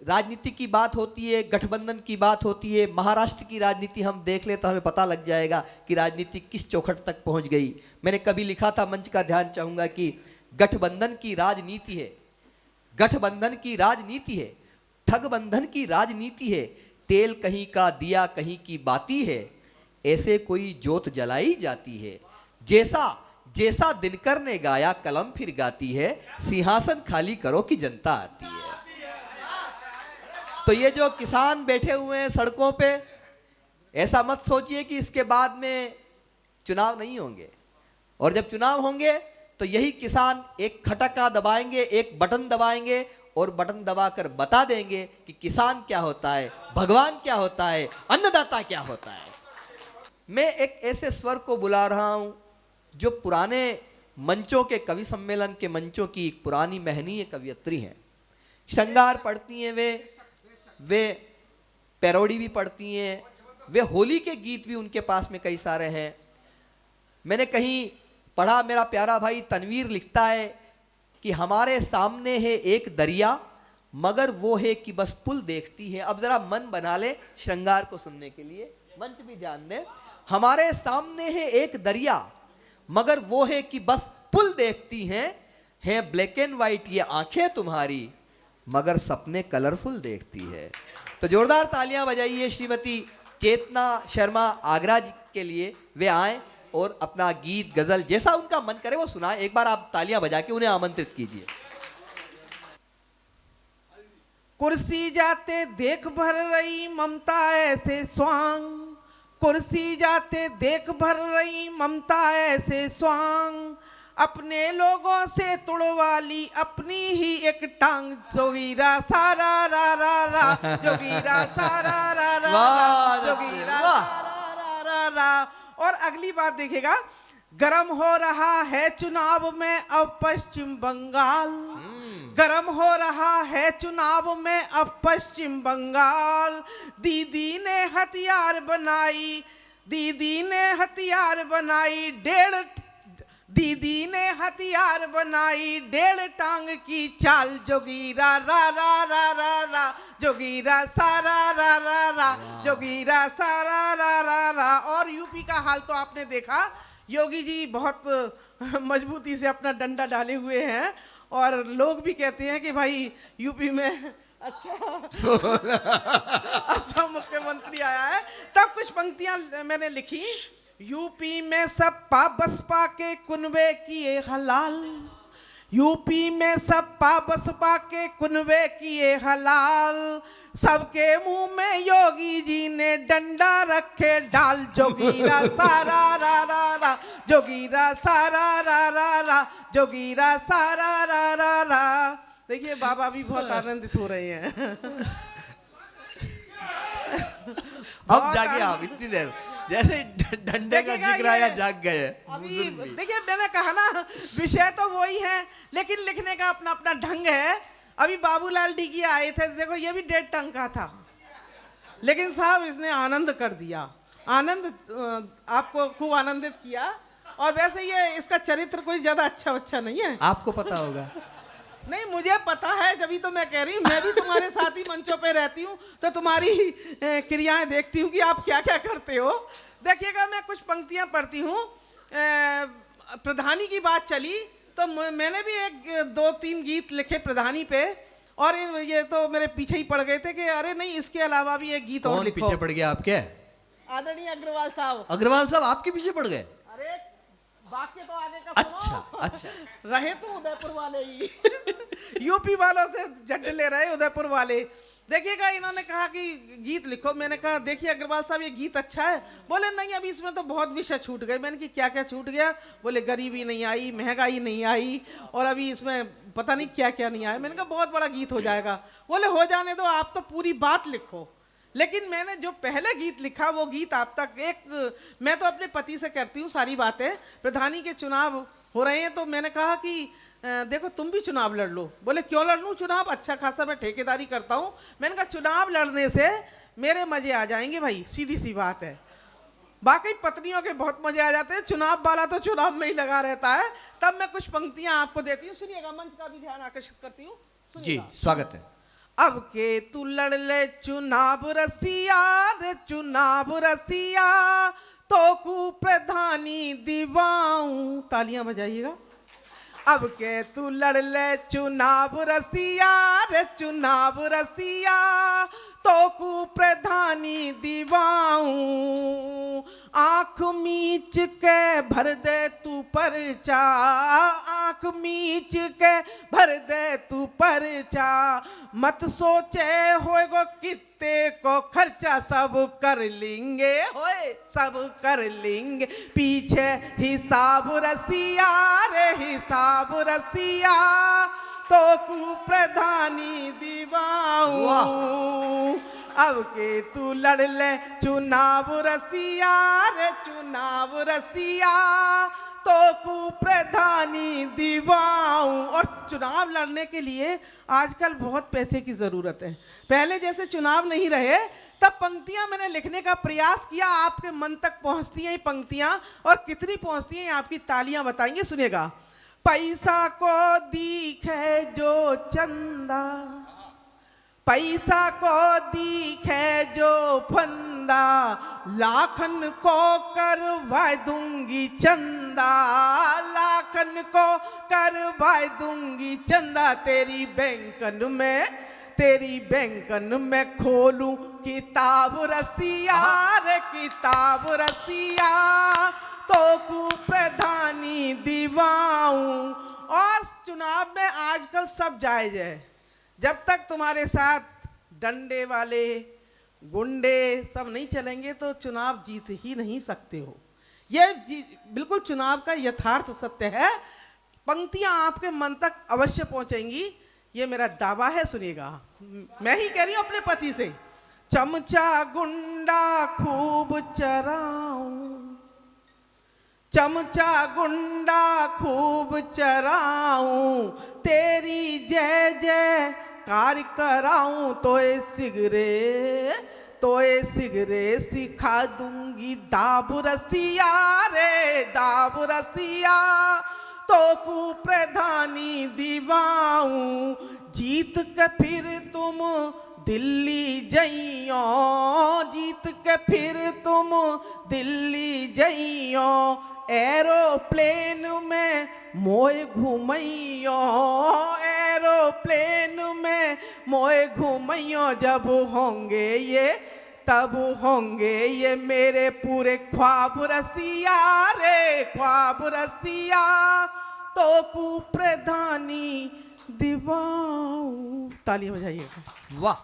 राजनीति की बात होती है, गठबंधन की बात होती है, महाराष्ट्र की राजनीति हम देख ले तो हमें पता लग जाएगा कि राजनीति किस चौखट तक पहुंच गई। मैंने कभी लिखा था, मंच का ध्यान चाहूंगा कि गठबंधन की राजनीति है, गठबंधन की राजनीति है, ठगबंधन की राजनीति है, तेल कहीं का दिया कहीं की बाती है, ऐसे कोई जोत जलाई जाती है, जैसा जैसा दिनकर ने गाया कलम फिर गाती है, सिंहासन खाली करो कि जनता आती है। तो ये जो किसान बैठे हुए हैं सड़कों पे, ऐसा मत सोचिए कि इसके बाद में चुनाव नहीं होंगे, और जब चुनाव होंगे तो यही किसान एक खटका दबाएंगे, एक बटन दबाएंगे और बटन दबाकर बता देंगे कि किसान क्या होता है, भगवान क्या होता है, अन्नदाता क्या होता है। मैं एक ऐसे स्वर को बुला रहा हूं जो पुराने मंचों के कवि सम्मेलन के मंचों की एक पुरानी महनीय कवियत्री हैं। श्रृंगार पढ़ती हैं, वे पैरोडी भी पढ़ती हैं, वे होली के गीत भी उनके पास में कई सारे हैं। मैंने कहीं पढ़ा, मेरा प्यारा भाई तनवीर लिखता है कि हमारे सामने है एक दरिया, मगर वो है कि बस पुल देखती है। अब जरा मन बना ले श्रृंगार को सुनने के लिए, मंच भी ध्यान दे। हमारे सामने है एक दरिया, मगर वो है कि बस पुल देखती हैं ब्लैक एंड व्हाइट ये आंखें तुम्हारी, मगर सपने कलरफुल देखती है। तो जोरदार तालियां बजाइए श्रीमती चेतना शर्मा आगरा जी के लिए। वे आए और अपना गीत गजल जैसा उनका मन करे वो सुनाए। एक बार आप तालियां बजा के उन्हें आमंत्रित कीजिए। कुर्सी जाते देख भर रही ममता ऐसे स्वांग, कुर्सी जाते देख भर रही ममता ऐसे स्वांग, अपने लोगों से तुड़वा ली अपनी ही एक टांग, जोगीरा सारा रा रा रा, जोगीरा सारा रा रा रा, जोगीरा सारा रा रा रा। और अगली बात देखिएगा, गरम हो रहा है चुनाव में अब पश्चिम बंगाल, गरम हो रहा है चुनाव में अब पश्चिम बंगाल, दीदी ने हथियार बनाई, दीदी ने हथियार बनाई दीदी ने हथियार बनाई 1.5 टांग की चाल, जोगीरा रा रा रा रा रा, जोगीरा सारा रा रा रा, जोगीरा सारा रा रा रा। और यूपी का हाल तो आपने देखा, योगी जी बहुत मजबूती से अपना डंडा डाले हुए हैं और लोग भी कहते हैं कि भाई यूपी में अच्छा मुख्यमंत्री आया है। तब कुछ पंक्तियां मैंने लिखी, यूपी में सपा बसपा के कुनबे किए हलाल, यूपी में सपा बसपा के कुनबे किए हलाल, सबके मुंह में योगी जी ने डंडा रखे डाल, जोगीरा सारा रा रा रा, जोगीरा सारा रा रा रा, जोगीरा सारा रा रा रा। देखिए बाबा भी बहुत आनंदित हो रहे हैं। अब जागे आप, इतनी देर जैसे डंडे का जिक्र आया जाग गए। अभी देखिए मैंने कहा ना, विषय तो वही है लेकिन लिखने का अपना अपना ढंग है। अभी बाबूलाल डी आए थे, देखो ये भी 1.5 टंग का था, लेकिन साहब इसने आनंद कर दिया, आनंद आपको खूब आनंदित किया। और वैसे ये इसका चरित्र कोई ज्यादा अच्छा नहीं है, आपको पता होगा। नहीं मुझे पता है, जब तो मैं कह रही हूँ, मैं भी तुम्हारे साथ ही मंचों पे रहती हूँ तो तुम्हारी क्रियाएं देखती हूँ कि आप क्या क्या करते हो। देखिएगा मैं कुछ पंक्तियां पढ़ती हूँ। प्रधानी की बात चली तो मैंने भी 1-2-3 गीत लिखे प्रधानी पे, और ये तो मेरे पीछे ही पड़ गए थे कि अरे नहीं इसके अलावा भी एक गीत और लिखो। पीछे पड़ गया आपके? आदरणीय अग्रवाल साहब। अग्रवाल साहब आपके पीछे पड़ गए? अरे बाकी तो आगे का अच्छा रहे तो उदयपुर वाले ही यूपी वालों से झंडे ले रहे उदयपुर वाले। देखिएगा इन्होंने कहा कि गीत लिखो, मैंने कहा देखिए अग्रवाल साहब ये गीत अच्छा है। बोले नहीं अभी इसमें तो बहुत विषय छूट गए। मैंने कि क्या क्या छूट गया? बोले गरीबी नहीं आई, महंगाई नहीं आई, और अभी इसमें पता नहीं क्या क्या नहीं आया। मैंने कहा बहुत बड़ा गीत हो जाएगा। बोले हो जाने दो, आप तो पूरी बात लिखो। लेकिन मैंने जो पहले गीत लिखा वो गीत आप तक मैं तो अपने पति से करती हूँ सारी बातें। प्रधानी के चुनाव हो रहे हैं तो मैंने कहा कि देखो तुम भी चुनाव लड़ लो। बोले क्यों लड़ लूं चुनाव? अच्छा खासा मैं ठेकेदारी करता हूँ। मैंने कहा चुनाव लड़ने से मेरे मजे आ जाएंगे भाई, सीधी सी बात है। बाकी पत्नियों के बहुत मजे आ जाते हैं, चुनाव वाला तो चुनाव में ही लगा रहता है। तब मैं कुछ पंक्तियां आपको देती हूँ, सुनिएगा। मंच का भी ध्यान आकर्षित करती हूँ, जी स्वागत है। अब के तू लड़ ले चुनाव रसिया रे चुनाव रसिया तो कु प्रधानी दिवाऊं। तालियां बजाइएगा। अब के तू लड़ ले चुनाव रसिया रे चुनाव रसिया तो कु प्रधानी दिवाऊं। आंख मीच के भर दे तू परचा, आंख मीच के भर दे तू परचा। मत सोचे होएगो कित्ते को खर्चा, सब कर लेंगे होए सब कर लेंगे। पीछे हिसाब रसिया रे हिसाब रसिया तो कु प्रधानी दिवाऊं। अब के तू लड़ ले चुनाव रसिया रे चुनाव रसिया तो कु प्रधानी दिवाऊं। और चुनाव लड़ने के लिए आजकल बहुत पैसे की जरूरत है। पहले जैसे चुनाव नहीं रहे तब पंक्तियां मैंने लिखने का प्रयास किया, आपके मन तक पहुंचती हैं ये पंक्तियां, और कितनी पहुंचती हैं आपकी तालियां बताएंगे। सुनिएगा। पैसा को दिखे जो चंदा, पैसा को दिखे जो फंदा, लाखन को करवा दूंगी चंदा, लाखन को करवा दूंगी चंदा। तेरी बैंकन में खोलूं किताब रसिया रे किताब रसिया तो कु प्रधानी दिवाऊं। और चुनाव में आजकल सब जायज है। जब तक तुम्हारे साथ डंडे वाले गुंडे सब नहीं चलेंगे तो चुनाव जीत ही नहीं सकते हो। ये बिल्कुल चुनाव का यथार्थ सत्य है। पंक्तियां आपके मन तक अवश्य पहुंचेंगी, ये मेरा दावा है। सुनिएगा। मैं ही कह रही हूं अपने पति से। चमचा गुंडा खूब चराऊं, चमचा गुंडा खूब चराऊं, तेरी जय जय कार कराऊं। तोए सिगरे सिखा दूंगी दाब रसिया रे दाब रसिया तो कु प्रधानी दिवाऊं। जीत के फिर तुम दिल्ली जइयो, जीत के फिर तुम दिल्ली जइयो, एरोप्लेन में मोए घुमैयो, एरोप्लेन में मोए घुमैयो। जब होंगे ये तब होंगे ये मेरे पूरे ख्वाब रसिया रे ख्वाब रसिया तो कु प्रधानी दिवाऊं। तालियां बजाइएगा। वाह।